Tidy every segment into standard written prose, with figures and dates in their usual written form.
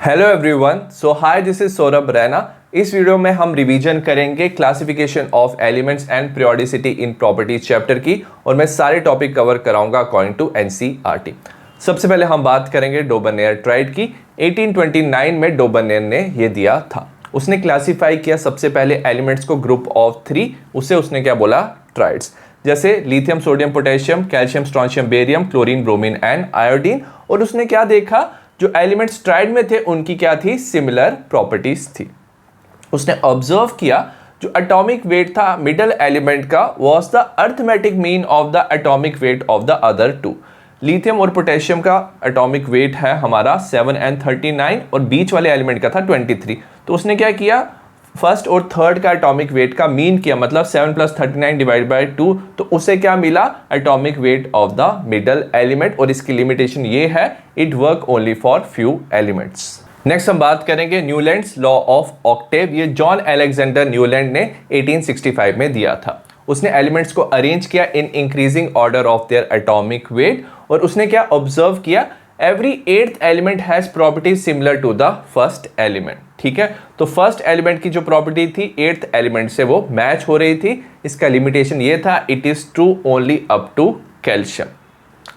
Hello everyone, so hi, this is Saurabh Raina. इस video में हम रिवीजन करेंगे classification of elements and periodicity in properties chapter की, और मैं सारे टॉपिक कवर कराऊंगा अकॉर्डिंग टू एनसीईआरटी। सबसे पहले हम बात करेंगे डोबरनेयर ट्राइड की। 1829 में डोबरनेयर ने ये दिया था। उसने क्लासीफाई किया सबसे पहले एलिमेंट्स को ग्रुप ऑफ 3, उसे उसने क्या बोला, ट्राइड्स, जैसे lithium, sodium, potassium, calcium, strontium, barium, chlorine, bromine and iodine. और उसने क्या देखा, जो एलिमेंट्स ट्राइड में थे उनकी क्या थी, सिमिलर प्रॉपर्टीज थी। उसने ऑब्जर्व किया जो एटॉमिक वेट था मिडल एलिमेंट का was the arithmetic mean of the atomic weight of the other two. Lithium और पोटेशियम का एटॉमिक वेट है हमारा 7 and 39 और बीच वाले एलिमेंट का था 23। तो उसने क्या किया, फर्स्ट और थर्ड का एटॉमिक वेट का मीन किया, मतलब 7 + 39 डिवाइड बाई 2, तो उसे क्या मिला, atomic weight of the middle element. और इसकी लिमिटेशन ये है, it work only for few elements. Next हम बात करेंगे न्यूलैंड्स लॉ ऑफ ऑक्टेव। ये जॉन अलेक्जेंडर न्यूलैंड ने 1865 में दिया था। उसने एलिमेंट्स को अरेंज किया in increasing order of their atomic weight, और उसने क्या ऑब्जर्व किया, every 8th element has property similar to the first element. ठीक है, तो फर्स्ट एलिमेंट की जो प्रॉपर्टी थी 8th एलिमेंट से वो मैच हो रही थी। इसका लिमिटेशन ये था, it is true only up to calcium.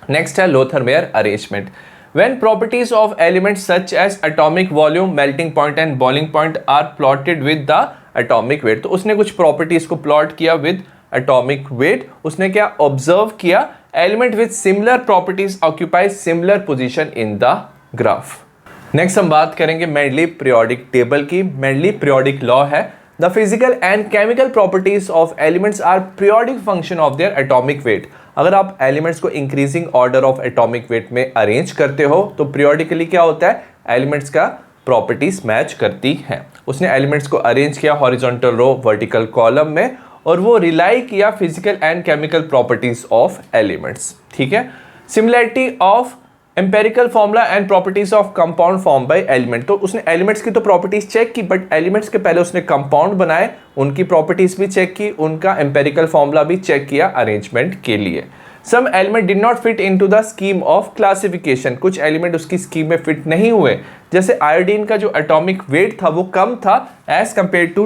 Next है Lothar Meyer arrangement. When properties of elements such as atomic volume, melting point and boiling point are plotted with the atomic weight, तो उसने कुछ प्रॉपर्टीज को plot किया with atomic weight. उसने क्या observe किया, element with similar properties occupy similar position in the graph. Next हम बात करेंगे मेंडली पीरियोडिक टेबल की। मेंडली पीरियोडिक लॉ है, the physical and chemical properties of elements are periodic function of their atomic weight. अगर आप elements को increasing order of atomic weight में arrange करते हो तो पीरियोडिकली क्या होता है, एलिमेंट्स का प्रॉपर्टीज मैच करती हैं। उसने एलिमेंट्स को अरेंज किया हॉरिजॉन्टल रो वर्टिकल कॉलम में, और वो रिलाई किया physical and chemical properties of elements. ठीक है, similarity of empirical formula and properties of compound form by element. तो उसने एलिमेंट्स की तो प्रॉपर्टीज चेक की, बट एलिमेंट्स के पहले उसने कंपाउंड बनाए, उनकी प्रॉपर्टीज भी चेक की, उनका एम्पेरिकल फॉर्मूला भी चेक किया अरेंजमेंट के लिए। Some element did not fit into the scheme of classification. कुछ एलिमेंट उसकी स्कीम में फिट नहीं हुए, जैसे आयोडीन का जो एटॉमिक वेट था वो कम था एज कंपेयर टू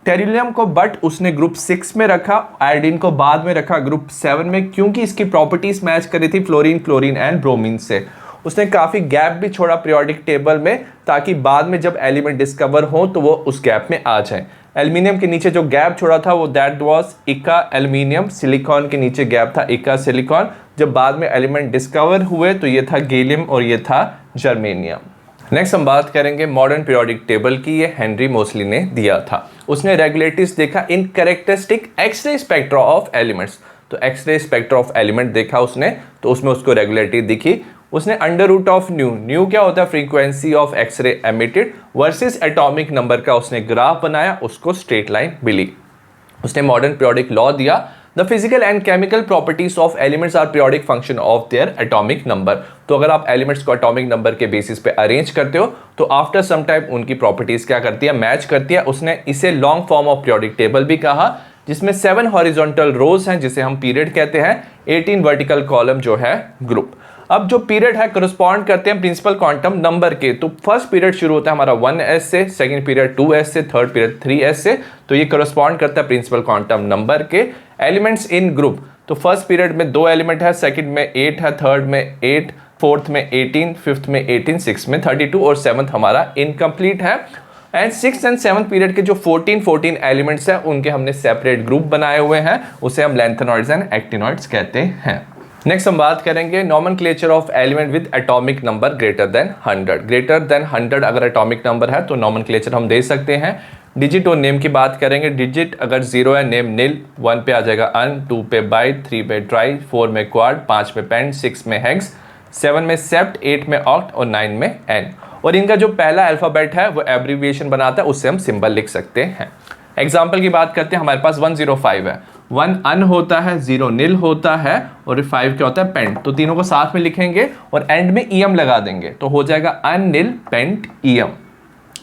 टेरिलियम को, बट उसने ग्रुप 6 में रखा, आयोडीन को बाद में रखा ग्रुप 7 में, क्योंकि इसकी प्रॉपर्टीज मैच कर रही थी फ्लोरीन, क्लोरीन एंड ब्रोमीन से। उसने काफी गैप भी छोड़ा पीरियोडिक टेबल में, ताकि बाद में जब एलिमेंट डिस्कवर हो तो वो उस गैप में आ जाए। एल्यूमिनियम के नीचे जो गैप छोड़ा था वो दैट वाज इका एल्यूमिनियम। सिलिकॉन के नीचे गैप था इका सिलिकॉन। जब बाद में एलिमेंट डिस्कवर हुए तो ये था गैलियम और ये था जर्मेनियम। नेक्स्ट हम बात करेंगे मॉडर्न पीरियोडिक टेबल की। ये हेनरी मोसली ने दिया था। उसने रेगुलेटरीज देखा in characteristic X-ray spectra of elements. तो एक्सरे स्पेक्ट्रा ऑफ एलिमेंट देखा उसने, तो उसमें उसको रेगुलेटरी दिखी। उसने अंडर रूट ऑफ न्यू क्या होता है, frequency of X ray emitted versus atomic number का उसने ग्राफ बनाया, उसको स्ट्रेट लाइन मिली। उसने मॉडर्न पीरियोडिक लॉ दिया, the physical and chemical properties of elements are periodic function of their atomic number. तो अगर आप एलिमेंट्स को एटॉमिक नंबर के बेसिस पे अरेंज करते हो तो आफ्टर सम टाइम उनकी प्रॉपर्टीज क्या करती है, मैच करती है। उसने इसे long form of periodic table भी कहा, जिसमें 7 हॉरिजॉन्टल रोज हैं जिसे हम पीरियड कहते हैं, 18 वर्टिकल कॉलम जो है ग्रुप। अब जो पीरियड है करस्पॉन्ड करते हैं प्रिंसिपल क्वांटम नंबर के। तो फर्स्ट पीरियड शुरू होता है हमारा 1s से, सेकंड पीरियड 2s से, थर्ड पीरियड 3s से। तो ये करस्पॉन्ड करता है प्रिंसिपल क्वांटम नंबर के। एलिमेंट्स इन ग्रुप, तो फर्स्ट पीरियड में 2 एलिमेंट है, सेकंड में 8 है, थर्ड में 8, फोर्थ में 18, फिफ्थ में 18, सिक्स में 32 और सेवंथ हमारा इनकम्प्लीट है। And 6th and 7th period के जो 14 एलिमेंट्स हैं उनके हमने सेपरेट ग्रुप बनाए हुए हैं, उसे हम लैंथेनॉइड्स एंड एक्टिनॉइड्स कहते हैं। नेक्स्ट हम बात करेंगे nomenclature of element with atomic number greater than 100। Greater than 100 अगर एटॉमिक नंबर है तो नॉमेनक्लेचर हम दे सकते हैं। डिजिट और नेम की बात करेंगे। डिजिट अगर 0 है, नेम नील, 1 पे आ जाएगा अन, 2 पे बाइट, 3 पे ट्राई, 4 में क्वाड, 5 में पेंट, 6 में हेक्स, 7 में सेप्ट, 8 में ऑक्ट और 9 में एन। और इनका जो पहला अल्फाबेट है वो एब्रीविएशन बनाता है, उससे हम सिंबल लिख सकते हैं। एग्जाम्पल की बात करते हैं, हमारे पास 105 है, 1 अन होता है, 0 नील होता है और 5 क्या होता है, पेंट। तो तीनों को साथ में लिखेंगे और एंड में ईएम लगा देंगे, तो हो जाएगा अन नील पेंट ईएम।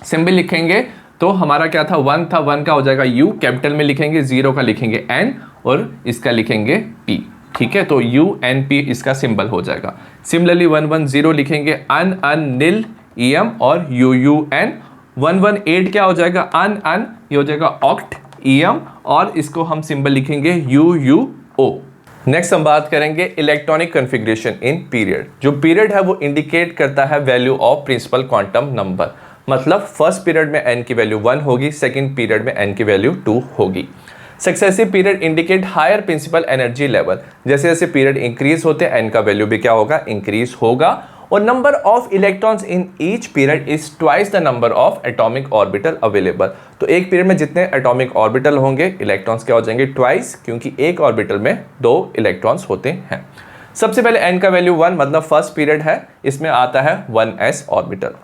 सिंबल लिखेंगे तो हमारा क्या था, 1 था, 1 का हो जाएगा यू, कैपिटल में लिखेंगे, 0 का लिखेंगे एन और इसका लिखेंगे पी। ठीक है, तो यू एन पी इसका सिंबल हो जाएगा। सिमिलरली 110 लिखेंगे अन नील EM और UUN 118 क्या हो जाएगा अन ये हो जाएगा ऑक्ट EM और इसको हम सिंबल लिखेंगे UUO। नेक्स्ट हम बात करेंगे इलेक्ट्रॉनिक कॉन्फ़िगरेशन इन पीरियड। जो पीरियड है वो इंडिकेट करता है value of principal quantum number, मतलब फर्स्ट पीरियड में n की वैल्यू 1 होगी, सेकंड पीरियड में n की वैल्यू 2 होगी। Successive period indicate higher principal energy level, जैसे जैसे पीरियड इंक्रीज होते हैं n का वैल्यू भी क्या होगा इंक्रीज होगा। और number of electrons in each period is twice the number of atomic orbital available. तो एक पीरियड में जितने एटॉमिक ऑर्बिटल होंगे इलेक्ट्रॉन्स क्या हो जाएंगे ट्वाइस, क्योंकि एक ऑर्बिटल में 2 इलेक्ट्रॉन्स होते हैं। सबसे पहले n का वैल्यू 1 मतलब फर्स्ट पीरियड है, इसमें आता है 1s ऑर्बिटल।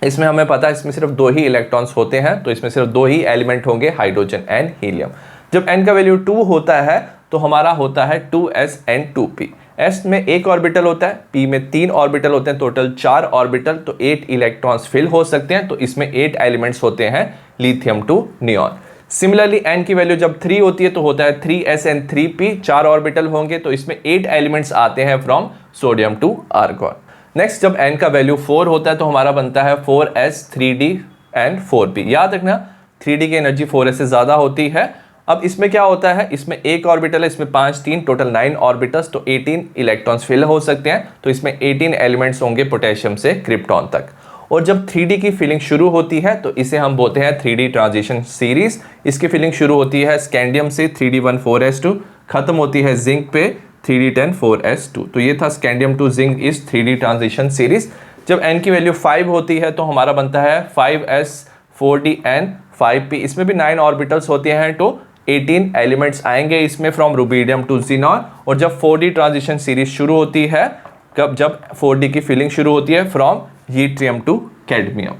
इसमें हमें पता है इसमें सिर्फ 2 ही इलेक्ट्रॉन्स होते हैं, तो इसमें सिर्फ 2 ही एलिमेंट होंगे, हाइड्रोजन एंड हीलियम। जब n का वैल्यू 2 होता है तो हमारा होता है 2s and 2p। s में एक ऑर्बिटल होता है, p में 3 ऑर्बिटल होते हैं, टोटल 4 ऑर्बिटल, तो 8 इलेक्ट्रॉन्स फिल हो सकते हैं। तो इसमें 8 एलिमेंट्स होते हैं lithium to neon. Similarly n की वैल्यू जब 3 होती है तो होता है 3s and 3p, 4 ऑर्बिटल होंगे, तो इसमें 8 एलिमेंट्स आते हैं from sodium to argon. Next जब n का वैल्यू 4 होता है तो हमारा बनता है 4s 3d and 4p। याद रखना 3d की एनर्जी 4s से ज़्यादा होती है। अब इसमें क्या होता है, इसमें एक ऑर्बिटल है, इसमें 5 3 टोटल 9 ऑर्बिटल्स, तो 18 इलेक्ट्रॉन्स फिल हो सकते हैं। तो इसमें 18 एलिमेंट्स होंगे पोटेशियम से क्रिप्टॉन तक। और जब 3d की फिलिंग शुरू होती है तो इसे हम बोलते हैं 3d ट्रांजिशन सीरीज। इसकी फिलिंग शुरू होती है स्कैंडियम से 3d14s2, खत्म होती है जिंक पे 3d10 4s2। तो ये था स्कैंडियम टू जिंक इस 3d ट्रांजिशन सीरीज। जब n की वैल्यू 5 होती है तो हमारा बनता है 5s 4dn 5p। इसमें भी 9 ऑर्बिटल्स होते हैं, तो 18 एलिमेंट्स आएंगे इसमें फ्रॉम रुबीडियम टू जिनॉन। और जब 4d ट्रांजिशन सीरीज शुरू होती है, जब 4d की फिलिंग शुरू होती है फ्रॉम हीट्रियम टू कैडमियम।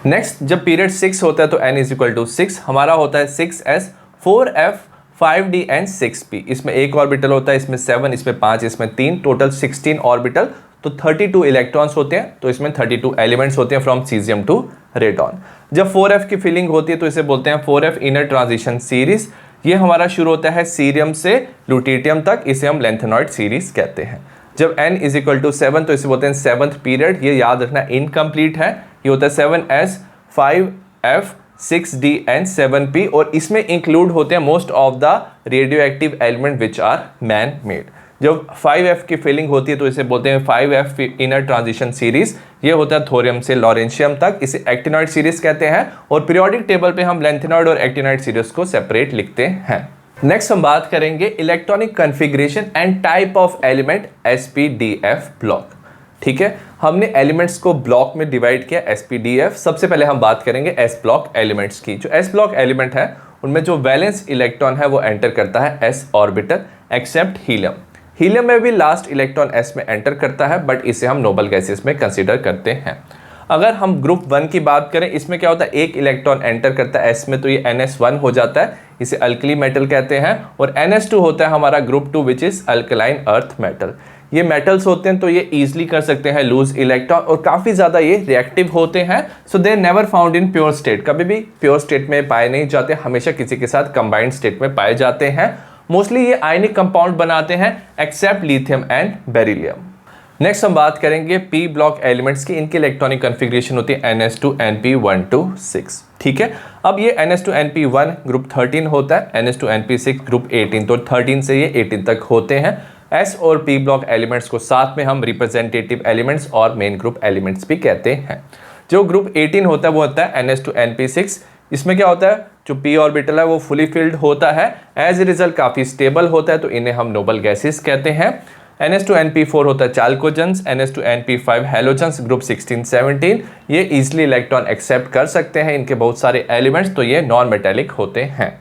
नेक्स्ट जब पीरियड 6 होता है तो n इज इक्वल टू 6, हमारा होता है 6s 4f 5d and 6p। इसमें एक ऑर्बिटल होता है, इसमें 7, इसमें 5, इसमें 3, टोटल 16 ऑर्बिटल, तो 32 इलेक्ट्रॉन्स होते हैं। तो इसमें 32 एलिमेंट्स होते हैं फ्रॉम सीजियम टू रेडॉन। जब 4f की फिलिंग होती है तो इसे बोलते हैं 4f इनर ट्रांजिशन सीरीज। ये हमारा शुरू होता है सीरियम से लुटिटियम तक, इसे हम लेंथेनॉइड सीरीज कहते हैं। जब n इज इक्वल टू 7 तो इसे बोलते हैं 7th पीरियड। ये याद रखना इनकम्प्लीट है, ये होता है 7s 5f 6d and 7p। और इसमें इंक्लूड होते हैं most of the radioactive element which are man made. जब 5f की फिलिंग होती है तो इसे बोलते हैं 5f इनर ट्रांजिशन सीरीज। ये होता है थोरियम से लॉरेंशियम तक, इसे एक्टिनॉइड सीरीज कहते हैं। और पीरियोडिक टेबल पे हम लेंथेनॉइड और एक्टिनॉइड सीरीज को सेपरेट लिखते हैं। नेक्स्ट हम बात करेंगे electronic configuration and type of element SPDF block. ठीक है, हमने एलिमेंट्स को ब्लॉक में डिवाइड किया SPDF। सबसे पहले हम बात करेंगे S ब्लॉक एलिमेंट्स की। जो S ब्लॉक एलिमेंट है उनमें जो वैलेंस इलेक्ट्रॉन है वो एंटर करता है s orbital, except helium. Helium में भी लास्ट इलेक्ट्रॉन s में एंटर करता है, बट इसे हम नोबल गैसेस में कंसीडर करते हैं। अगर हम ग्रुप 1 की बात करें, इसमें क्या होता है, एक इलेक्ट्रॉन एंटर करता है s में, तो ये NS1 हो जाता है, इसे अल्कली मेटल कहते हैं। और NS2 होता है हमारा group 2 which is alkaline earth metal. ये मेटल्स होते हैं तो ये इजीली कर सकते हैं लूज इलेक्ट्रॉन, और काफ़ी ज़्यादा ये रिएक्टिव होते हैं। So they never found in pure state, कभी भी प्योर स्टेट में पाए नहीं जाते, हमेशा किसी के साथ कंबाइंड स्टेट में पाए जाते हैं। मोस्टली ये आयनिक कंपाउंड बनाते हैं except lithium and beryllium. Next हम बात करेंगे p ब्लॉक एलिमेंट्स की। इनकी इलेक्ट्रॉनिक कॉन्फ़िगरेशन होती है NS2Np126। ठीक है, अब ये NS2Np1 ग्रुप 13 होता है, NS2Np6 ग्रुप 18, तो 13 से ये 18 तक होते हैं। S और p ब्लॉक एलिमेंट्स को साथ में हम रिप्रेजेंटेटिव एलिमेंट्स और मेन ग्रुप एलिमेंट्स भी कहते हैं। जो ग्रुप 18 होता है वो होता है NS2Np6। इसमें क्या होता है, जो p ऑर्बिटल है वो फुली फिल्ड होता है, एज ए रिजल्ट काफ़ी स्टेबल होता है, तो इन्हें हम नोबल गैसेस कहते हैं। NS2Np4 होता है चाल्कोजेंस, NS2Np5 हैलोजेंस ग्रुप 16-17। ये इजिली इलेक्ट्रॉन एक्सेप्ट कर सकते हैं, इनके बहुत सारे एलिमेंट्स, तो ये नॉन मेटेलिक होते हैं।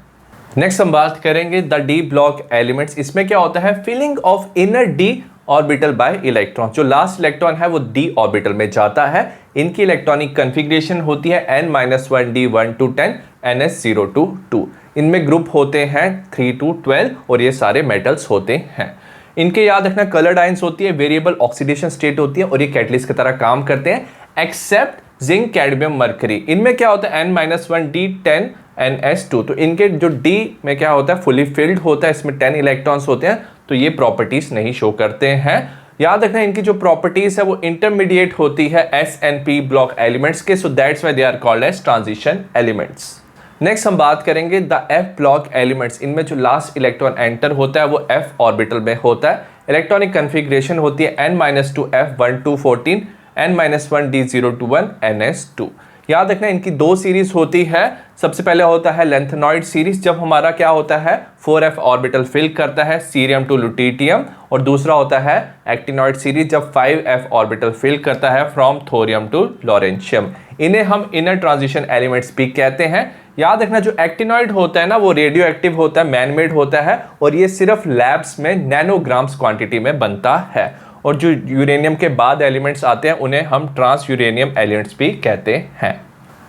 नेक्स्ट हम बात करेंगे द d ब्लॉक एलिमेंट्स। इसमें क्या होता है, filling of inner d orbital by electron. जो लास्ट इलेक्ट्रॉन है वो d ऑर्बिटल में जाता है। इनकी इलेक्ट्रॉनिक कॉन्फ़िगरेशन होती है n-1d1 to 10 NS0 to 2। इनमें ग्रुप होते हैं 3 to 12 और ये सारे मेटल्स होते हैं। इनके याद रखना कलर्ड आयंस होती है, वेरिएबल ऑक्सीडेशन स्टेट होती है और ये कैटलिस्ट की तरह काम करते हैं, एक्सेप्ट जिंक कैडमियम मरकरी। इनमें क्या होता है n-1d10 NS2। तो इनके जो D में क्या होता है, फुली फिल्ड होता है, इसमें 10 इलेक्ट्रॉन्स होते हैं, तो ये प्रॉपर्टीज नहीं शो करते हैं। याद रखना इनकी जो प्रॉपर्टीज है वो इंटरमीडिएट होती है s and p block elements के, so that's why they are called as transition elements. Next हम बात करेंगे द f ब्लॉक एलिमेंट्स। इनमें जो लास्ट इलेक्ट्रॉन एंटर होता है वो f ऑर्बिटल में होता है। इलेक्ट्रॉनिक कन्फिग्रेशन होती है n-2 f1 2 14 n-1 d0 to 1 ns2। याद रखना इनकी दो सीरीज होती है। सबसे पहले होता है लेंथेनॉइड सीरीज, जब हमारा क्या होता है 4f ऑर्बिटल फिल करता है सीरियम टू लुटिटियम, और दूसरा होता है एक्टिनॉइड सीरीज जब 5f ऑर्बिटल फिल करता है फ्रॉम थोरियम टू लॉरेंशियम। इन्हें हम इनर ट्रांजिशन एलिमेंट्स भी कहते हैं। याद रखना जो एक्टिनॉइड होता है ना वो रेडियो एक्टिव होता है, मैनमेड होता है, और ये सिर्फ लैब्स में नैनोग्राम्स क्वांटिटी में बनता है। और जो यूरेनियम के बाद एलिमेंट्स आते हैं उन्हें हम ट्रांस यूरेनियम एलिमेंट्स भी कहते हैं।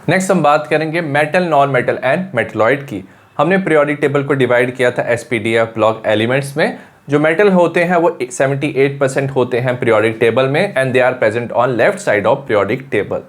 नेक्स्ट हम बात करेंगे metal, non metal and metalloid की। हमने पीरियोडिक टेबल को डिवाइड किया था एसपीडीएफ ब्लॉक एलिमेंट्स में। जो मेटल होते हैं वो 78% होते हैं पीरियोडिक टेबल में, and they are present on left side of periodic table.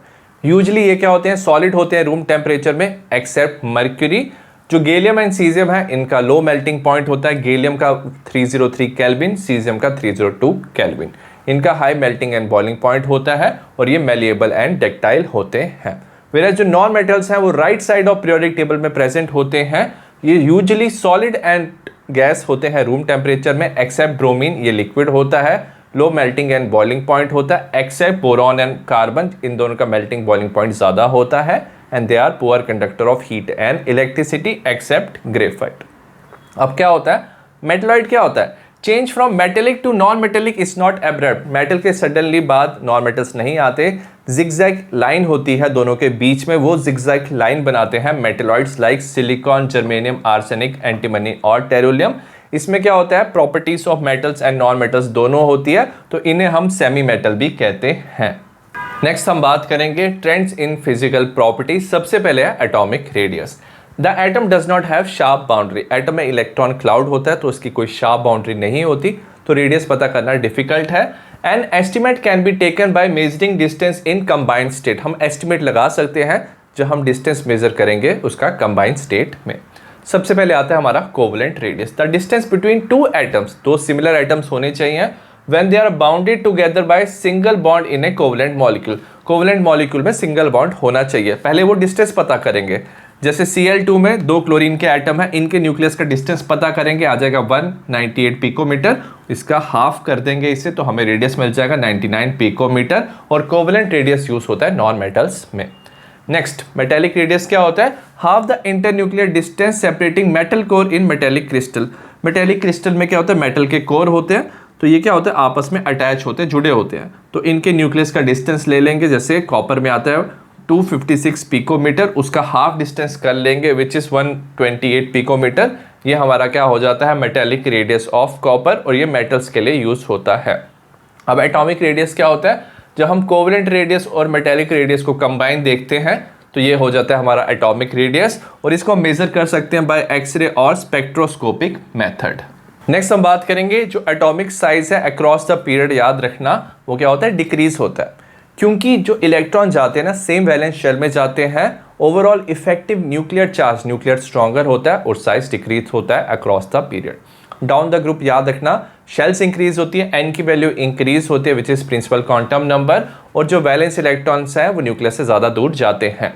Usually ये क्या होते हैं, सॉलिड होते हैं रूम टेम्परेचर में, एक्सेप्ट मर्क्यूरी। जो गैलियम एंड सीजियम है इनका लो मेल्टिंग पॉइंट होता है, गैलियम का 303 केल्विन, सीजियम का 302 केल्विन। इनका high melting and boiling point होता है और ये मेलिएबल एंड डक्टाइल होते हैं। वेयर जो नॉन मेटल्स हैं वो right side of periodic table में प्रेजेंट होते हैं। ये यूजुअली सॉलिड एंड गैस होते हैं रूम टेम्परेचर में, एक्सेप्ट ब्रोमीन, ये लिक्विड होता है, low melting and boiling point होता है, एक्सेप्ट बोरॉन एंड कार्बन, इन दोनों का मेल्टिंग बॉइलिंग पॉइंट ज़्यादा होता है, and they are poor conductor of heat and electricity except graphite. अब क्या होता है, मेटलॉइड क्या होता है, change from metallic to non metallic is not abrupt. Metal के सडनली बाद नॉन मेटल्स नहीं आते, जिगजैग लाइन होती है दोनों के बीच में, वो जिगजैग लाइन बनाते हैं metalloids like silicon, germanium, arsenic, antimony और टेरुलियम। इसमें क्या होता है, properties of metals and non metals दोनों होती है, तो इन्हें हम सेमी मेटल भी कहते हैं। नेक्स्ट हम बात करेंगे ट्रेंड्स इन फिजिकल प्रॉपर्टीज। सबसे पहले है atomic radius. The atom does not have sharp boundary. Atom में इलेक्ट्रॉन क्लाउड होता है तो उसकी कोई शार्प बाउंड्री नहीं होती, तो रेडियस पता करना डिफिकल्ट है। An estimate can be taken by measuring distance in combined state. हम एस्टिमेट लगा सकते हैं जो हम डिस्टेंस मेजर करेंगे उसका कंबाइंड स्टेट में। सबसे पहले आता है हमारा covalent radius, the distance between two atoms. दो सिमिलर एटम्स होने चाहिए when they are bounded together by single bond in a covalent molecule। Covalent molecule में सिंगल बॉन्ड होना चाहिए। पहले वो डिस्टेंस पता करेंगे, जैसे Cl2 में दो क्लोरीन के एटम है, इनके न्यूक्लियस का डिस्टेंस पता करेंगे, आ जाएगा 198 पिकोमीटर। इसका हाफ कर देंगे इसे तो हमें रेडियस मिल जाएगा 99 पिकोमीटर। और कोवलेंट रेडियस यूज होता है नॉन मेटल्स में। नेक्स्ट मेटेलिक रेडियस क्या होता है, half the internuclear distance separating metal core in metallic crystal. Metallic crystal में क्या होता है, मेटल के कोर होते हैं, तो ये क्या होता है आपस में अटैच होते हैं, जुड़े होते हैं, तो इनके न्यूक्लियस का डिस्टेंस ले लेंगे। जैसे कॉपर में आता है 256 पिकोमीटर, उसका हाफ डिस्टेंस कर लेंगे विच इज़ 128 पिकोमीटर। ये हमारा क्या हो जाता है मेटेलिक रेडियस ऑफ कॉपर, और ये मेटल्स के लिए यूज होता है। अब एटॉमिक रेडियस क्या होता है, जब हम कोवलेंट रेडियस और मेटेलिक रेडियस को कंबाइन देखते हैं तो ये हो जाता है हमारा एटॉमिक रेडियस, और इसको हम मेजर कर सकते हैं बाय एक्सरे और स्पेक्ट्रोस्कोपिक मेथड। नेक्स्ट हम बात करेंगे जो एटॉमिक साइज है अक्रॉस द पीरियड, याद रखना वो क्या होता है, डिक्रीज होता है, क्योंकि जो इलेक्ट्रॉन जाते हैं ना सेम वैलेंस शेल में जाते हैं, overall effective nuclear charge nuclear stronger होता है और साइज डिक्रीज होता है across the period. Down the group याद रखना शेल्स इंक्रीज होती है, एन की वैल्यू इंक्रीज होती है which is principal quantum number, और जो वैलेंस इलेक्ट्रॉन्स हैं वो न्यूक्लियस से ज़्यादा दूर जाते हैं।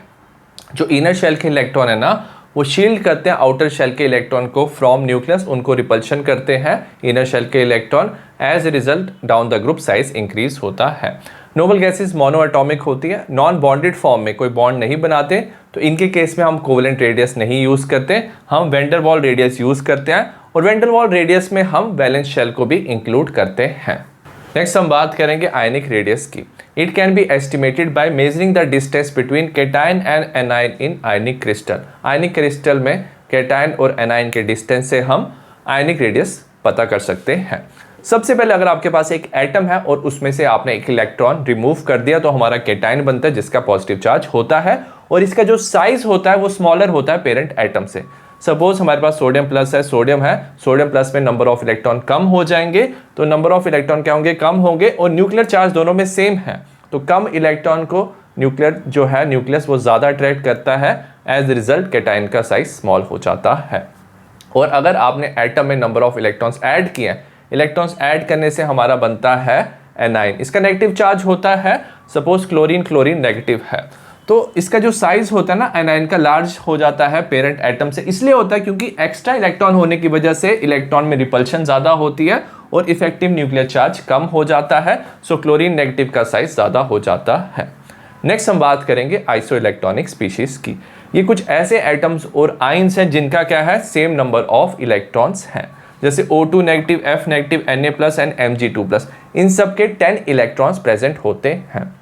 जो इनर शेल के इलेक्ट्रॉन है ना वो शील्ड करते हैं आउटर शेल के इलेक्ट्रॉन को फ्रॉम न्यूक्लियस, उनको रिपल्शन करते हैं इनर शेल के electron. As a result down the group size increase होता है। नोबल गैसेस मोनो एटॉमिक होती है, नॉन बॉन्डेड फॉर्म में कोई बॉन्ड नहीं बनाते, तो इनके केस में हम कोवलेंट रेडियस नहीं यूज़ करते, हम वेंडर वॉल रेडियस यूज़ करते हैं, और वेंडर वॉल रेडियस में हम वैलेंस शेल को भी इंक्लूड करते हैं। नेक्स्ट हम बात करेंगे आयनिक रेडियस की। It can be estimated by measuring the distance between cation and anion in ionic crystal. Ionic crystal में कैटायन और एनायन के डिस्टेंस से हम आयनिक रेडियस पता कर सकते हैं। सबसे पहले अगर आपके पास एक एटम है और उसमें से आपने एक इलेक्ट्रॉन रिमूव कर दिया तो हमारा कैटायन बनता है जिसका पॉजिटिव चार्ज होता है, और इसका जो साइज होता है वो स्मॉलर होता है पेरेंट एटम से। सपोज हमारे पास सोडियम प्लस है, सोडियम प्लस में नंबर ऑफ इलेक्ट्रॉन कम हो जाएंगे, तो नंबर ऑफ इलेक्ट्रॉन क्या होंगे, कम होंगे, और न्यूक्लियर चार्ज दोनों में सेम है, तो कम इलेक्ट्रॉन को न्यूक्लियर जो है न्यूक्लियस वो ज़्यादा अट्रैक्ट करता है, एज रिजल्ट कैटायन का साइज स्मॉल हो जाता है। और अगर आपने एटम में नंबर ऑफ इलेक्ट्रॉन्स ऐड किए हैं, इलेक्ट्रॉन्स ऐड करने से हमारा बनता है एनाइन। इसका नेगेटिव चार्ज होता है, सपोज क्लोरीन क्लोरीन नेगेटिव है, तो इसका जो साइज होता है ना एनाइन का, लार्ज हो जाता है पेरेंट एटम से। इसलिए होता है क्योंकि एक्स्ट्रा इलेक्ट्रॉन होने की वजह से इलेक्ट्रॉन में रिपल्शन ज्यादा होती है और इफेक्टिव न्यूक्लियर चार्ज कम हो जाता है। सो क्लोरीन नेगेटिव का साइज ज्यादा हो जाता है। नेक्स्ट हम बात करेंगे आइसो इलेक्ट्रॉनिक स्पीशीज की। ये कुछ ऐसे एटम्स और आयंस हैं जिनका क्या है, सेम नंबर ऑफ इलेक्ट्रॉन्स हैं, जैसे O2 negative, F negative, Na+ and Mg2+। इन सब के 10 इलेक्ट्रॉन्स प्रेजेंट होते हैं,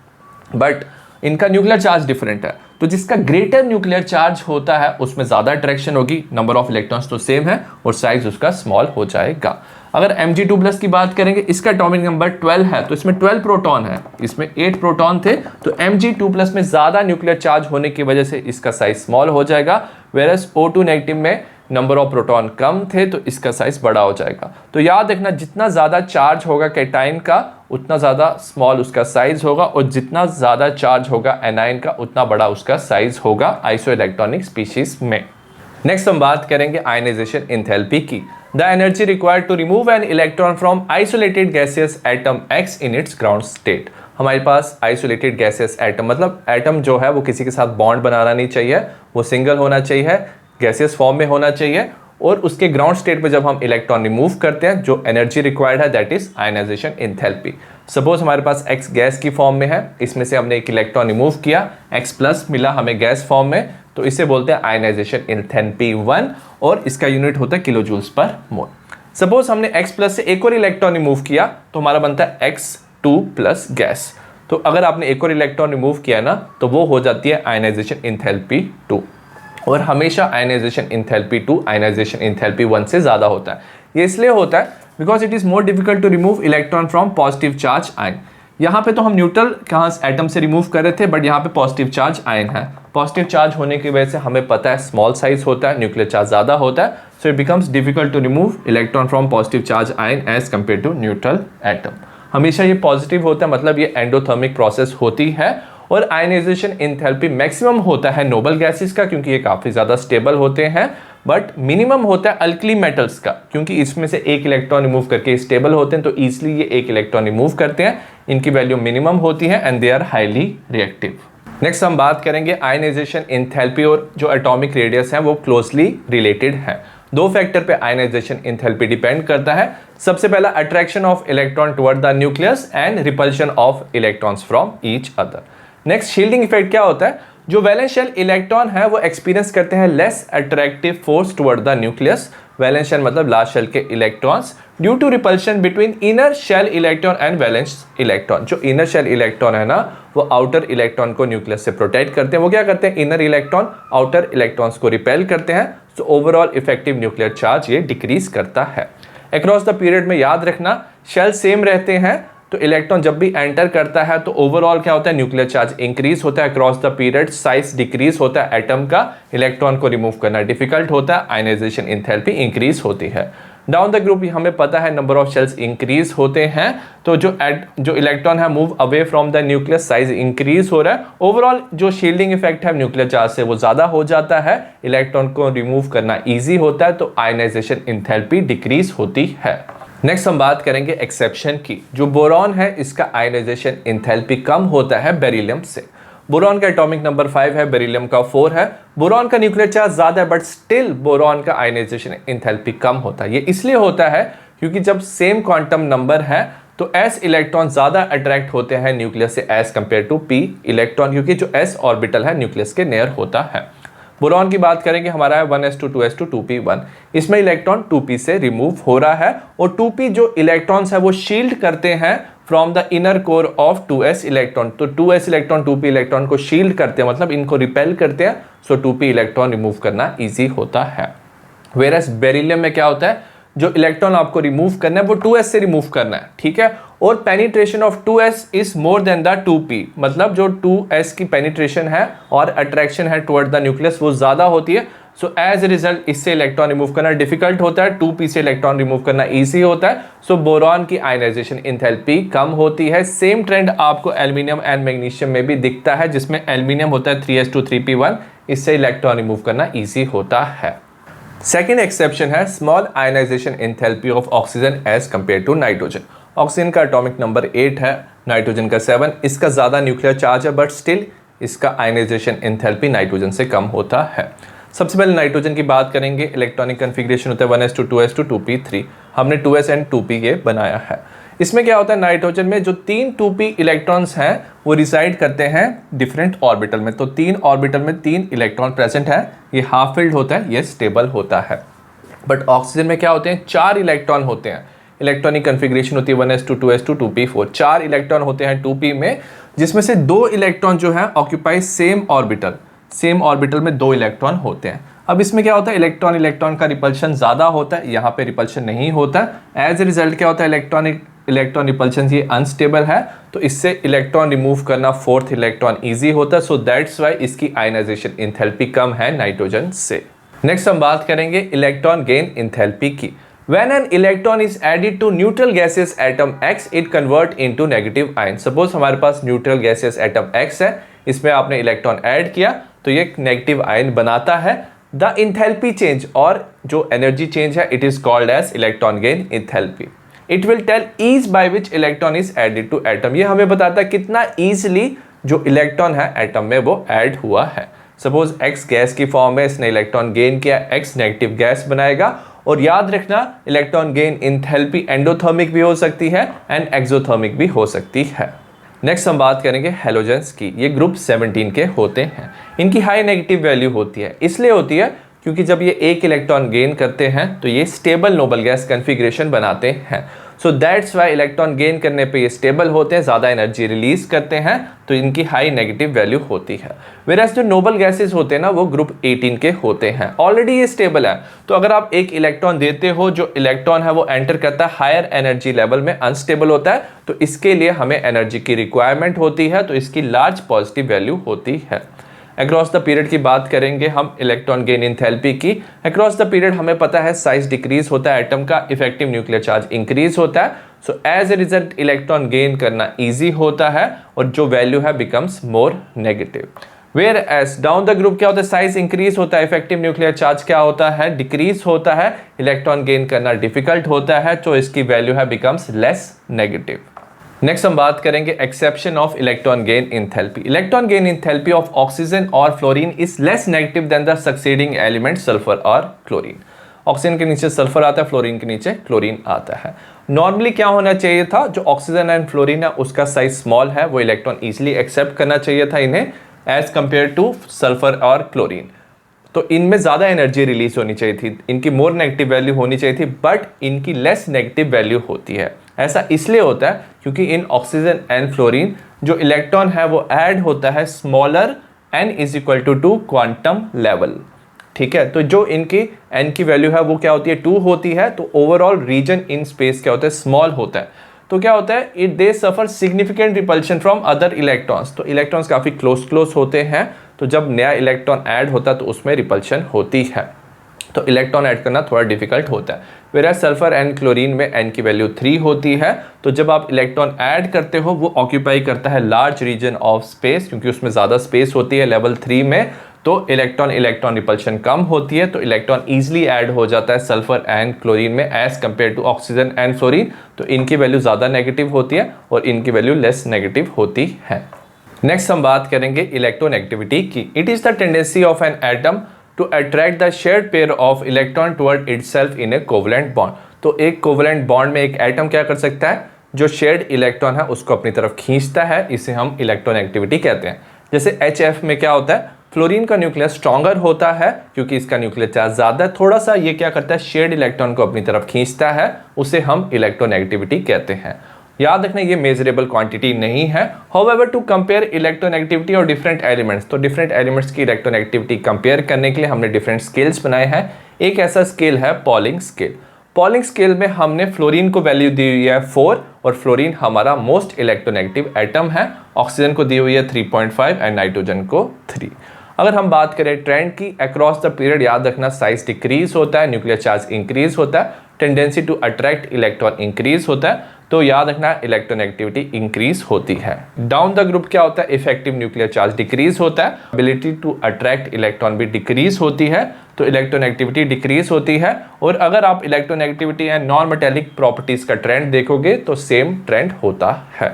बट इनका न्यूक्लियर चार्ज डिफरेंट है। तो जिसका ग्रेटर न्यूक्लियर चार्ज होता है उसमें ज्यादा अट्रैक्शन होगी, नंबर ऑफ इलेक्ट्रॉन्स तो सेम है और साइज उसका स्मॉल हो जाएगा। अगर Mg2+ की बात करेंगे, इसका एटॉमिक नंबर 12 है, तो इसमें 12 प्रोटॉन है, इसमें 8 प्रोटॉन थे, तो Mg2+ में ज्यादा न्यूक्लियर चार्ज होने की वजह से इसका साइज स्मॉल हो जाएगा, वेरस O2 नेगेटिव में नंबर ऑफ प्रोटॉन कम थे तो इसका साइज बड़ा हो जाएगा। तो याद रखना, जितना ज्यादा चार्ज होगा कैटाइन का उतना ज्यादा स्मॉल उसका साइज होगा, और जितना ज्यादा चार्ज होगा एनाइन का उतना बड़ा उसका साइज होगा आइसो इलेक्ट्रॉनिक स्पीशीज में। नेक्स्ट हम बात करेंगे आयनाइजेशन एंथैल्पी की। The energy required to remove an electron from isolated gaseous atom X in its ground state. हमारे पास आइसोलेटेड गैसियस एटम मतलब एटम जो है वो किसी के साथ बॉन्ड बनाना नहीं चाहिए, वो सिंगल होना चाहिए, गैसियस फॉर्म में होना चाहिए, और उसके ग्राउंड स्टेट पे जब हम इलेक्ट्रॉन रिमूव करते हैं जो एनर्जी रिक्वायर्ड है that is ionization enthalpy. Suppose हमारे पास X गैस की फॉर्म में है, इसमें से हमने एक इलेक्ट्रॉन रिमूव किया, X+ मिला हमें गैस फॉर्म में, तो इसे बोलते हैं आयनाइजेशन एंथैल्पी 1 और इसका यूनिट होता है किलोजूल्स पर मोल। सपोज हमने X+ से एक और इलेक्ट्रॉन रिमूव किया तो हमारा बनता है X2+ गैस। तो अगर आपने एक और इलेक्ट्रॉन रिमूव किया ना तो वो हो जाती है आयनाइजेशन एंथैल्पी 2, और हमेशा आयनाइजेशन एंथैल्पी 2 आयनाइजेशन एंथैल्पी 1 से ज्यादा होता है। ये इसलिए होता है because it is more difficult to remove electron from positive charge ion. यहाँ पे तो हम न्यूट्रल कहाँ एटम से रिमूव कर रहे थे, बट यहाँ पे पॉजिटिव चार्ज आयन है। पॉजिटिव चार्ज होने की वजह से हमें पता है स्मॉल साइज होता है, न्यूक्लियर चार्ज ज्यादा होता है, so it becomes difficult to remove electron from positive charge ion as compare to neutral atom. हमेशा ये पॉजिटिव होता है, मतलब ये एंडोथर्मिक प्रोसेस होती है। और आयनाइजेशन एंथैल्पी मैक्सिमम होता है नोबल गैसेस का क्योंकि ये काफी ज्यादा स्टेबल होते हैं, बट मिनिमम होता है अल्कली मेटल्स का क्योंकि इसमें से एक इलेक्ट्रॉन रिमूव करके स्टेबल होते हैं, तो इजीली ये एक इलेक्ट्रॉन रिमूव करते हैं, इनकी वैल्यू मिनिमम होती है and they are highly reactive. Next हम बात करेंगे आयनाइजेशन एंथैल्पी और जो एटॉमिक रेडियस है वो क्लोजली रिलेटेड है। दो फैक्टर पे आयनाइजेशन एंथैल्पी डिपेंड करता है। सबसे पहला attraction of electron toward the nucleus and repulsion of electrons from each other. Next shielding effect क्या होता है, जो वैलेंस शेल इलेक्ट्रॉन है वो एक्सपीरियंस करते हैं less attractive force toward the nucleus. Valence shell मतलब लास्ट शेल के electrons due to repulsion between inner shell electron and valence electron. जो इनर शेल इलेक्ट्रॉन है ना वो आउटर इलेक्ट्रॉन को न्यूक्लियस से प्रोटेक्ट करते हैं। वो क्या करते हैं, इनर इलेक्ट्रॉन आउटर इलेक्ट्रॉन्स को रिपेल करते हैं, तो ओवरऑल इफेक्टिव न्यूक्लियर चार्ज ये डिक्रीज करता है। अक्रॉस द पीरियड में याद रखना शेल सेम रहते हैं, तो इलेक्ट्रॉन जब भी एंटर करता है तो ओवरऑल क्या होता है, न्यूक्लियर चार्ज इंक्रीज होता है across the period, size decrease होता है एटम का, इलेक्ट्रॉन को रिमूव करना डिफिकल्ट होता है, आयनाइजेशन एंथैल्पी इंक्रीज होती है। डाउन द ग्रुप हमें पता है नंबर ऑफ शेल्स इंक्रीज होते हैं, तो जो इलेक्ट्रॉन है move away from the nucleus, size increase हो रहा है, ओवरऑल जो शील्डिंग इफेक्ट है न्यूक्लियर चार्ज से वो ज्यादा हो जाता है, इलेक्ट्रॉन को रिमूव करना ईजी होता है, तो आयनाइजेशन एंथैल्पी डिक्रीज होती है। नेक्स्ट हम बात करेंगे एक्सेप्शन की। जो बोरॉन है इसका आयनाइजेशन एंथैल्पी कम होता है बेरिलियम से। बोरॉन का एटॉमिक नंबर 5 है, बेरिलियम का 4 है। बोरॉन का न्यूक्लियर चार्ज ज्यादा है बट स्टिल बोरॉन का आयनाइजेशन एंथैल्पी कम होता है। ये इसलिए होता है क्योंकि जब सेम क्वांटम नंबर है तो s इलेक्ट्रॉन ज्यादा अट्रैक्ट होते हैं न्यूक्लियस से as compare to p electron, क्योंकि जो s ऑर्बिटल है न्यूक्लियस के नियर होता है। बोरॉन की बात करेंगे, हमारा है 1s2 2s2 2p1। इसमें इलेक्ट्रॉन 2p से रिमूव हो रहा है और 2p जो इलेक्ट्रॉन्स है वो शील्ड करते हैं from the inner core of 2s electron. तो 2s इलेक्ट्रॉन 2p इलेक्ट्रॉन को शील्ड करते हैं, मतलब इनको रिपेल करते हैं, सो 2p इलेक्ट्रॉन रिमूव करना ईजी होता है। वेरस बेरिलियम में क्या होता है, जो इलेक्ट्रॉन आपको रिमूव करना है वो 2s से रिमूव करना है, ठीक है, और penetration of 2s is more than the 2p, मतलब जो 2s की पेनिट्रेशन है और अट्रैक्शन है टुवर्ड द न्यूक्लियस वो ज्यादा होती है, सो एज ए रिजल्ट इससे इलेक्ट्रॉन रिमूव करना डिफिकल्ट होता है, 2p से इलेक्ट्रॉन रिमूव करना इजी होता है, सो बोरॉन की आयनाइजेशन एंथैल्पी कम होती है। सेम ट्रेंड आपको एल्यूमिनियम एंड मैग्नीशियम में भी दिखता है, जिसमें एल्यूमिनियम होता है 3s2 3p1, इससे इलेक्ट्रॉन रिमूव करना ईजी होता है। सेकेंड एक्सेप्शन है small ionization enthalpy of oxygen as compare to nitrogen. Oxygen का एटॉमिक नंबर 8 है, नाइट्रोजन का 7, इसका ज़्यादा न्यूक्लियर चार्ज है बट स्टिल इसका आयनाइजेशन एंथैल्पी नाइट्रोजन से कम होता है। सबसे पहले नाइट्रोजन की बात करेंगे। इलेक्ट्रॉनिक कन्फिग्रेशन होता है 1s2 2s2 2p3, हमने 2s एंड 2p ये बनाया है। इसमें क्या होता है, नाइट्रोजन में जो 3 2p इलेक्ट्रॉन्स हैं वो रिसाइड करते हैं डिफरेंट ऑर्बिटल में। तो 3 ऑर्बिटल में 3 इलेक्ट्रॉन प्रेजेंट है, ये हाफ फिल्ड होता है, ये स्टेबल होता है। बट ऑक्सीजन में क्या होते हैं, 4 इलेक्ट्रॉन होते हैं। इलेक्ट्रॉनिक कन्फिग्रेशन होती है 1s2 2s2 2p4, 4 इलेक्ट्रॉन होते हैं 2p में, जिसमें से 2 इलेक्ट्रॉन जो है ऑक्यूपाई सेम ऑर्बिटल में 2 इलेक्ट्रॉन होते हैं। अब इसमें क्या होता है, इलेक्ट्रॉन का रिपल्शन ज़्यादा होता है, यहाँ पे रिपल्शन नहीं होता। एज ए रिजल्ट क्या होता है, इलेक्ट्रॉन रिपल्शन ये अनस्टेबल है, तो इससे इलेक्ट्रॉन रिमूव करना 4th इलेक्ट्रॉन ईजी होता है। सो दैट्स वाई इसकी आयनाइजेशन एंथैल्पी कम है नाइट्रोजन से। नेक्स्ट हम बात करेंगे इलेक्ट्रॉन गेन एंथैल्पी की। When an electron is added to neutral gaseous atom X, it convert into negative ion. Suppose हमारे पास neutral gaseous atom X है, इसमें आपने इलेक्ट्रॉन ऐड किया तो ये नेगेटिव आयन बनाता है। द इंथैल्पी चेंज और जो एनर्जी चेंज है, it is called as electron gain enthalpy. It will tell ease by which electron is added to atom. ये हमें बताता है कितना ईजिली जो इलेक्ट्रॉन है एटम में वो ऐड हुआ है। सपोज X गैस की फॉर्म में इसने इलेक्ट्रॉन गेन किया, X नेगेटिव गैस बनाएगा। और याद रखना इलेक्ट्रॉन गेन इंथैल्पी एंडोथर्मिक भी हो सकती है एंड एक्सोथर्मिक भी हो सकती है। नेक्स्ट हम बात करेंगे हैलोजेंस की। ये ग्रुप 17 के होते हैं, इनकी हाई नेगेटिव वैल्यू होती है, इसलिए होती है क्योंकि जब ये एक इलेक्ट्रॉन गेन करते हैं तो ये स्टेबल नोबल गैस कन्फिग्रेशन बनाते हैं। So that's why electron gain करने पे ये स्टेबल होते हैं, ज़्यादा एनर्जी रिलीज करते हैं, तो इनकी हाई नेगेटिव वैल्यू होती है। वेराज जो नोबल गैसेस होते हैं ना, वो ग्रुप 18 के होते हैं, ऑलरेडी ये स्टेबल है। तो अगर आप एक इलेक्ट्रॉन देते हो, जो इलेक्ट्रॉन है वो एंटर करता है हायर एनर्जी लेवल में, अनस्टेबल होता है, तो इसके लिए हमें एनर्जी की रिक्वायरमेंट होती है, तो इसकी लार्ज पॉजिटिव वैल्यू होती है। अक्रॉस द पीरियड की बात करेंगे हम इलेक्ट्रॉन गेन इंथैल्पी की। अक्रॉस द पीरियड हमें पता है साइज डिक्रीज होता है एटम का, इफेक्टिव न्यूक्लियर चार्ज इंक्रीज होता है। So as a result electron gain करना इजी होता है और जो वैल्यू है becomes more negative. Whereas down the group क्या होता है, साइज इंक्रीज होता है, इफेक्टिव न्यूक्लियर चार्ज क्या होता है, डिक्रीज होता है, इलेक्ट्रॉन गेन करना डिफिकल्ट होता है, तो इसकी वैल्यू है बिकम्स लेस नेगेटिव। नेक्स्ट हम बात करेंगे exception of electron gain enthalpy. Electron gain enthalpy of oxygen और fluorine is less negative than the succeeding element sulphur और क्लोरीन। ऑक्सीजन के नीचे सल्फर आता है, फ्लोरीन के नीचे क्लोरीन आता है। नॉर्मली क्या होना चाहिए था, जो ऑक्सीजन एंड फ्लोरीन है उसका साइज स्मॉल है, वो इलेक्ट्रॉन इजीली एक्सेप्ट करना चाहिए था इन्हें एज कंपेयर टू सल्फर और क्लोरीन। तो इनमें ज़्यादा एनर्जी रिलीज होनी चाहिए थी, इनकी मोर नेगेटिव वैल्यू होनी चाहिए थी, बट इनकी लेस नेगेटिव वैल्यू होती है। ऐसा इसलिए होता है क्योंकि इन ऑक्सीजन एंड फ्लोरीन जो इलेक्ट्रॉन है वो ऐड होता है smaller n is equal to quantum level. ठीक है, तो जो इनकी n की वैल्यू है वो क्या होती है, 2 होती है, तो ओवरऑल रीजन इन स्पेस क्या होता है, स्मॉल होता है। तो क्या होता है, it they suffer significant repulsion from other electrons. तो इलेक्ट्रॉन्स काफ़ी क्लोज होते हैं, तो जब नया इलेक्ट्रॉन ऐड होता है तो उसमें रिपल्शन होती है, तो इलेक्ट्रॉन ऐड करना थोड़ा डिफिकल्ट होता है। वेराज सल्फर एंड क्लोरीन में n की वैल्यू 3 होती है, तो जब आप इलेक्ट्रॉन ऐड करते हो वो ऑक्यूपाई करता है लार्ज रीजन ऑफ स्पेस, क्योंकि उसमें ज़्यादा स्पेस होती है लेवल 3 में, तो इलेक्ट्रॉन रिपल्शन कम होती है, तो इलेक्ट्रॉन ईजिली ऐड हो जाता है सल्फर एंड क्लोरीन में as compare to oxygen and fluorine. तो इनकी वैल्यू ज़्यादा नेगेटिव होती है और इनकी वैल्यू लेस नेगेटिव होती है। नेक्स्ट हम बात करेंगे इलेक्ट्रोनेगेटिविटी की। It is the tendency of an atom to attract the shared pair of electron toward itself in a covalent bond. तो एक कोवलेंट बॉन्ड में एक एटम क्या कर सकता है, जो शेयर्ड इलेक्ट्रॉन है उसको अपनी तरफ खींचता है, इसे हम इलेक्ट्रोनेगेटिविटी कहते हैं। जैसे HF में क्या होता है, फ्लोरीन का न्यूक्लियर स्ट्रॉन्गर होता है क्योंकि इसका न्यूक्लियर चार्ज ज़्यादा है, थोड़ा सा ये क्या करता है, शेयर्ड इलेक्ट्रॉन को अपनी तरफ खींचता है, उसे हम इलेक्ट्रोनेगेटिविटी कहते हैं। याद रखना ये मेजरेबल क्वांटिटी नहीं है। हाउएवर टू कंपेयर इलेक्ट्रोनेगेटिविटी और डिफरेंट एलिमेंट्स, तो डिफरेंट एलिमेंट्स की इलेक्ट्रोनेगेटिविटी कंपेयर करने के लिए हमने डिफरेंट स्केल्स बनाए हैं। एक ऐसा स्केल है पॉलिंग स्केल। पॉलिंग स्केल में हमने फ्लोरीन को वैल्यू दी हुई है 4 और फ्लोरीन हमारा मोस्ट इलेक्ट्रोनेगेटिव एटम है। ऑक्सीजन को दी हुई है 3.5 एंड नाइट्रोजन को 3। अगर हम बात करें ट्रेंड की, अक्रॉस द पीरियड याद रखना साइज डिक्रीज होता है, न्यूक्लियर चार्ज इंक्रीज होता है, tendency to attract electron increase होता है। तो याद रखना इलेक्ट्रोनेगेटिविटी इंक्रीज होती है। डाउन द ग्रुप क्या होता है, इफेक्टिव न्यूक्लियर चार्ज डिक्रीज होता है, एबिलिटी टू अट्रैक्ट इलेक्ट्रॉन भी डिक्रीज होती है, तो इलेक्ट्रोनेगेटिविटी डिक्रीज होती है। और अगर आप electronegativity and non metallic properties का ट्रेंड देखोगे तो सेम ट्रेंड होता है।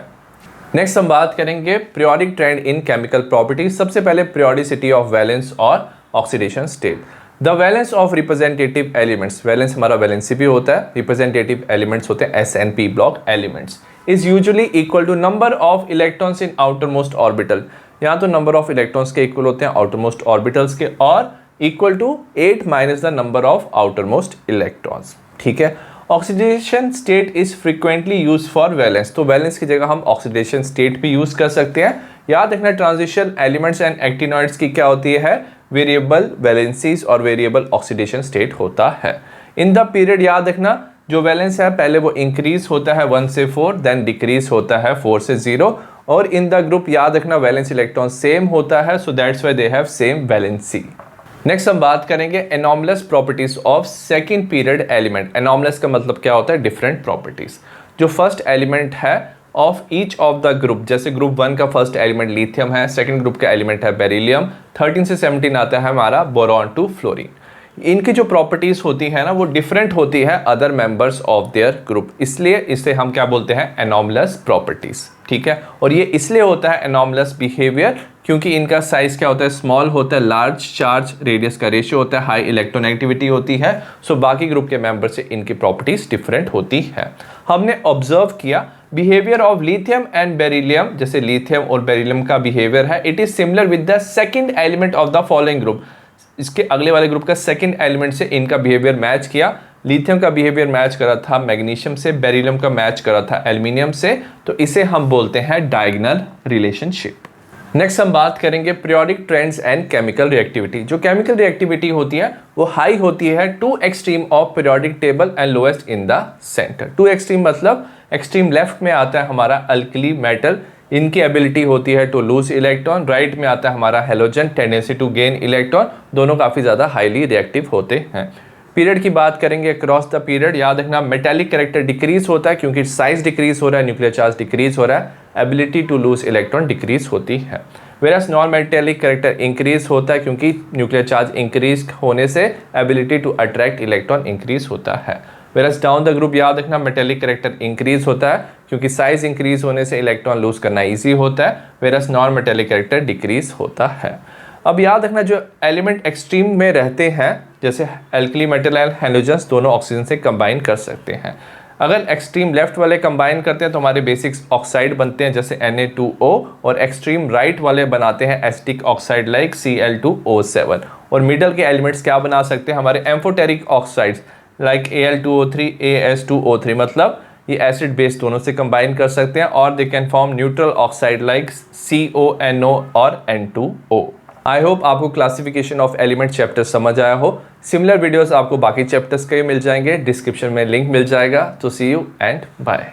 नेक्स्ट हम बात करेंगे periodic trend in chemical properties. सबसे पहले पीरियोडिसिटी ऑफ वैलेंस और oxidation state. The valence of representative elements, valence हमारा वैलेंसी भी होता है, रिप्रेजेंटेटिव एलिमेंट्स होते हैं SnP block elements, is usually equal to number of electrons in outermost orbital. यहाँ तो नंबर ऑफ इलेक्ट्रॉन्स के इक्वल होते हैं आउटर मोस्ट ऑर्बिटल्स के, और equal to 8 minus the number of outermost electrons. ठीक है। Oxidation state is frequently use for valence, तो वैलेंस की जगह हम ऑक्सीडेशन स्टेट भी यूज कर सकते हैं। याद रखना ट्रांजिशन एलिमेंट्स एंड एक्टिनॉइड्स की क्या होती है, वेरिएबल वैलेंसीज और वेरिएबल ऑक्सीडेशन स्टेट होता है। इन द पीरियड याद रखना जो वैलेंस है पहले वो इंक्रीज होता है 1 से 4, देन डिक्रीज होता है 4 से 0, और इन द ग्रुप याद रखना वैलेंस इलेक्ट्रॉन सेम होता है, so that's why they have same valency. Next हम बात करेंगे anomalous properties of second period element. Anomalous का मतलब क्या होता है, डिफरेंट प्रॉपर्टीज। जो फर्स्ट एलिमेंट है of each of the group, जैसे ग्रुप 1 का फर्स्ट एलिमेंट लिथियम है, सेकंड ग्रुप का एलिमेंट है बेरिलियम, 13 से 17 आता है हमारा बोरॉन टू फ्लोरीन। इनकी जो प्रॉपर्टीज होती है ना वो डिफरेंट होती है other members of their group, इसलिए इसे हम क्या बोलते हैं, एनॉमलस प्रॉपर्टीज। ठीक है। और ये इसलिए होता है एनॉमलस बिहेवियर क्योंकि इनका साइज क्या होता है, स्मॉल होता है, लार्ज चार्ज रेडियस का रेशियो होता है, हाई इलेक्ट्रोनेगेटिविटी होती है, सो बाकी ग्रुप के मेंबर से इनकी प्रॉपर्टीज डिफरेंट होती है। हमने ऑब्जर्व किया behaviour of lithium and beryllium, जैसे लिथियम और बेरिलियम का बिहेवियर है, it is similar with the second element of the following group. इसके अगले वाले ग्रुप का सेकंड एलिमेंट से इनका बिहेवियर मैच किया। लिथियम का बिहेवियर मैच करा था मैग्नीशियम से, बेरिलियम का मैच करा था एल्युमिनियम से, तो इसे हम बोलते हैं डायगोनल रिलेशनशिप। नेक्स्ट हम बात करेंगे periodic trends and chemical reactivity. जो केमिकल रिएक्टिविटी होती है वो हाई होती है to extreme of periodic table and lowest in the centre. To extreme मतलब एक्सट्रीम लेफ्ट में आता है हमारा अल्कली मेटल, इनकी एबिलिटी होती है टू लूज इलेक्ट्रॉन, राइट में आता है हमारा halogen, tendency to gain electron, दोनों काफ़ी ज़्यादा हाईली रिएक्टिव होते हैं। पीरियड की बात करेंगे अक्रॉस द पीरियड, याद रखना मेटेलिक कैरेक्टर डिक्रीज होता है क्योंकि साइज डिक्रीज हो रहा है, न्यूक्लियर चार्ज डिक्रीज हो रहा है, ability to lose electron decrease होती है। Whereas non metallic character increase होता है क्योंकि न्यूक्लियर चार्ज इंक्रीज होने से ability to attract electron increase होता है। वेरस डाउन द ग्रुप याद रखना मेटेलिक कैरेक्टर इंक्रीज होता है क्योंकि साइज इंक्रीज होने से इलेक्ट्रॉन लूज करना ईजी होता है, whereas non metallic character decrease होता है। अब याद रखना जो एलिमेंट एक्सट्रीम में रहते हैं जैसे एल्कली मेटल एंड हैलोजन्स दोनों ऑक्सीजन से कंबाइन कर सकते हैं। अगर एक्सट्रीम लेफ्ट वाले कंबाइन करते हैं तो हमारे बेसिक्स ऑक्साइड बनते हैं जैसे Na2O, और एक्सट्रीम राइट वाले बनाते हैं एसिटिक ऑक्साइड लाइक Cl2O7, और मिडल के एलिमेंट्स क्या बना सकते हैं हमारे amphoteric oxides like Al2O3 As2O3, मतलब ये एसिड बेस दोनों से कंबाइन कर सकते हैं, और they can form neutral oxide like CONO और N2O। आई होप आपको क्लासिफिकेशन ऑफ एलिमेंट चैप्टर समझ आया हो। सिमिलर वीडियोस आपको बाकी चैप्टर्स के मिल जाएंगे, डिस्क्रिप्शन में लिंक मिल जाएगा। तो सी यू एंड बाय।